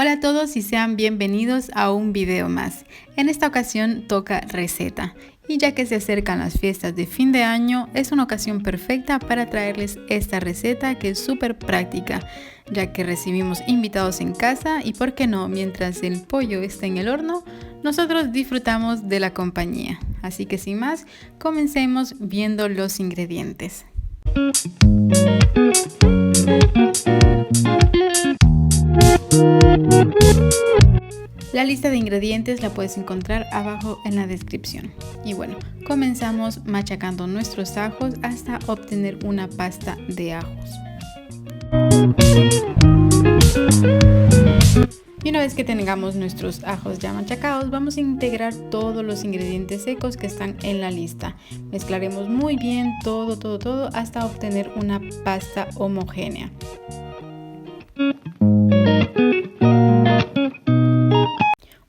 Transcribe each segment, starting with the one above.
Hola a todos y sean bienvenidos a un video más. En esta ocasión toca receta y ya que se acercan las fiestas de fin de año es una ocasión perfecta para traerles esta receta que es súper práctica ya que recibimos invitados en casa y por qué no, mientras el pollo está en el horno, nosotros disfrutamos de la compañía. Así que sin más, comencemos viendo los ingredientes. La lista de ingredientes la puedes encontrar abajo en la descripción. Y bueno, comenzamos machacando nuestros ajos hasta obtener una pasta de ajos. Y una vez que tengamos nuestros ajos ya machacados, vamos a integrar todos los ingredientes secos que están en la lista. Mezclaremos muy bien todo hasta obtener una pasta homogénea.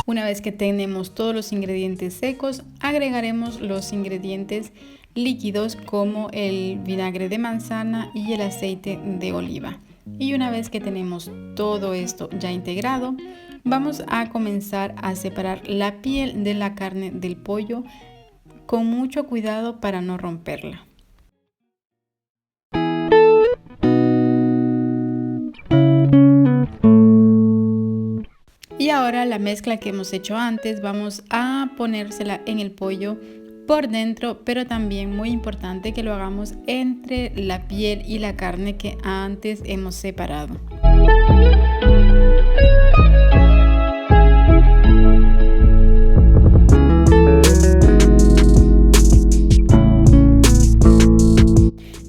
Una vez que tenemos todos los ingredientes secos, agregaremos los ingredientes líquidos como el vinagre de manzana y el aceite de oliva. Y una vez que tenemos todo esto ya integrado, vamos a comenzar a separar la piel de la carne del pollo con mucho cuidado para no romperla. Y ahora la mezcla que hemos hecho antes vamos a ponérsela en el pollo por dentro, pero también muy importante que lo hagamos entre la piel y la carne que antes hemos separado.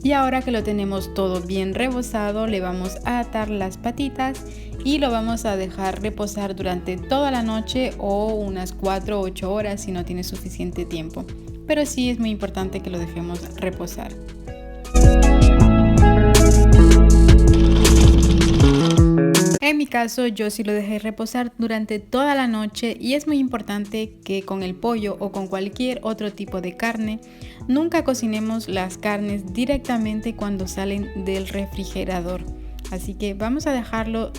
Y ahora que lo tenemos todo bien rebozado, le vamos a atar las patitas y lo vamos a dejar reposar durante toda la noche o unas 4 o 8 horas si no tiene suficiente tiempo. Pero sí es muy importante que lo dejemos reposar. En mi caso yo sí lo dejé reposar durante toda la noche y es muy importante que con el pollo o con cualquier otro tipo de carne nunca cocinemos las carnes directamente cuando salen del refrigerador. Así que vamos a dejarlo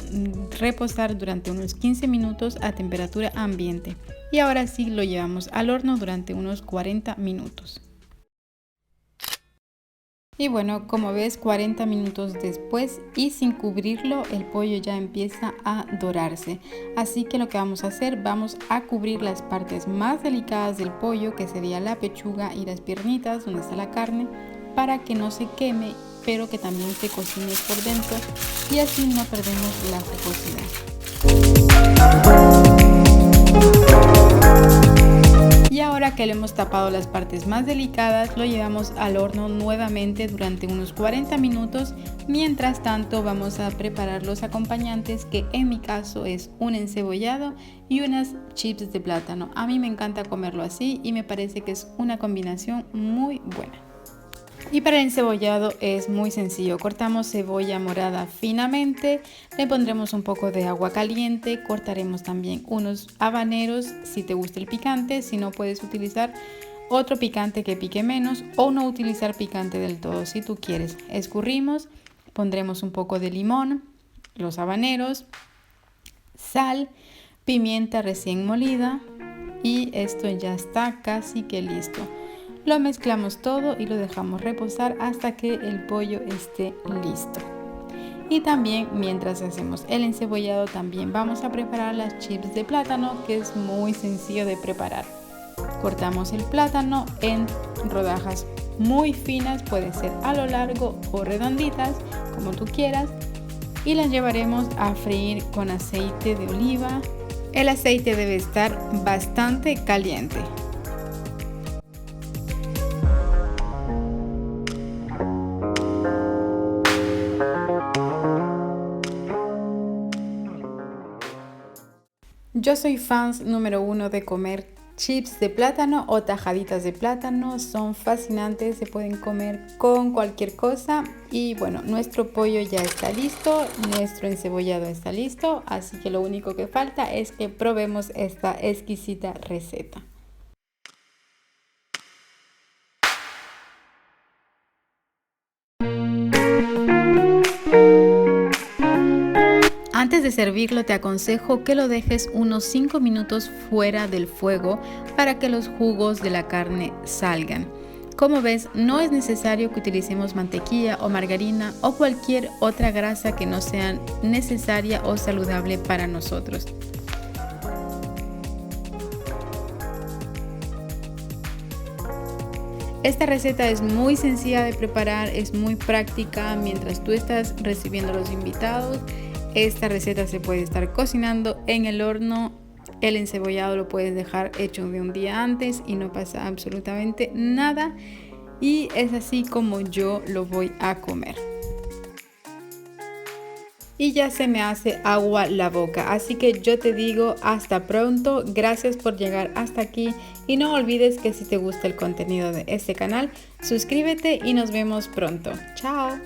reposar durante unos 15 minutos a temperatura ambiente. Y ahora sí lo llevamos al horno durante unos 40 minutos. Y bueno, como ves, 40 minutos después y sin cubrirlo, el pollo ya empieza a dorarse. Así que lo que vamos a hacer, vamos a cubrir las partes más delicadas del pollo, que sería la pechuga y las piernitas, donde está la carne, para que no se queme, pero que también se cocine por dentro y así no perdemos la jugosidad. Y ahora que le hemos tapado las partes más delicadas, lo llevamos al horno nuevamente durante unos 40 minutos. Mientras tanto vamos a preparar los acompañantes, que en mi caso es un encebollado y unas chips de plátano. A mí me encanta comerlo así y me parece que es una combinación muy buena. Y para el encebollado es muy sencillo, cortamos cebolla morada finamente, le pondremos un poco de agua caliente, cortaremos también unos habaneros si te gusta el picante, si no puedes utilizar otro picante que pique menos o no utilizar picante del todo si tú quieres. Escurrimos, pondremos un poco de limón, los habaneros, sal, pimienta recién molida y esto ya está casi que listo. Lo mezclamos todo y lo dejamos reposar hasta que el pollo esté listo. Y también mientras hacemos el encebollado también vamos a preparar las chips de plátano, que es muy sencillo de preparar. Cortamos el plátano en rodajas muy finas, puede ser a lo largo o redonditas, como tú quieras, y las llevaremos a freír con aceite de oliva. El aceite debe estar bastante caliente. Yo soy fans número 1 de comer chips de plátano o tajaditas de plátano, son fascinantes, se pueden comer con cualquier cosa. Y bueno, nuestro pollo ya está listo, nuestro encebollado está listo, así que lo único que falta es que probemos esta exquisita receta. Antes Antes de servirlo te aconsejo que lo dejes unos 5 minutos fuera del fuego para que los jugos de la carne salgan. Como ves, no es necesario que utilicemos mantequilla o margarina o cualquier otra grasa que no sea necesaria o saludable para nosotros. Esta receta es muy sencilla de preparar, es muy práctica. Mientras tú estás recibiendo a los invitados, esta receta se puede estar cocinando en el horno. El encebollado lo puedes dejar hecho de un día antes y no pasa absolutamente nada. Y es así como yo lo voy a comer. Y ya se me hace agua la boca, así que yo te digo hasta pronto. Gracias por llegar hasta aquí y no olvides que si te gusta el contenido de este canal, suscríbete y nos vemos pronto. Chao.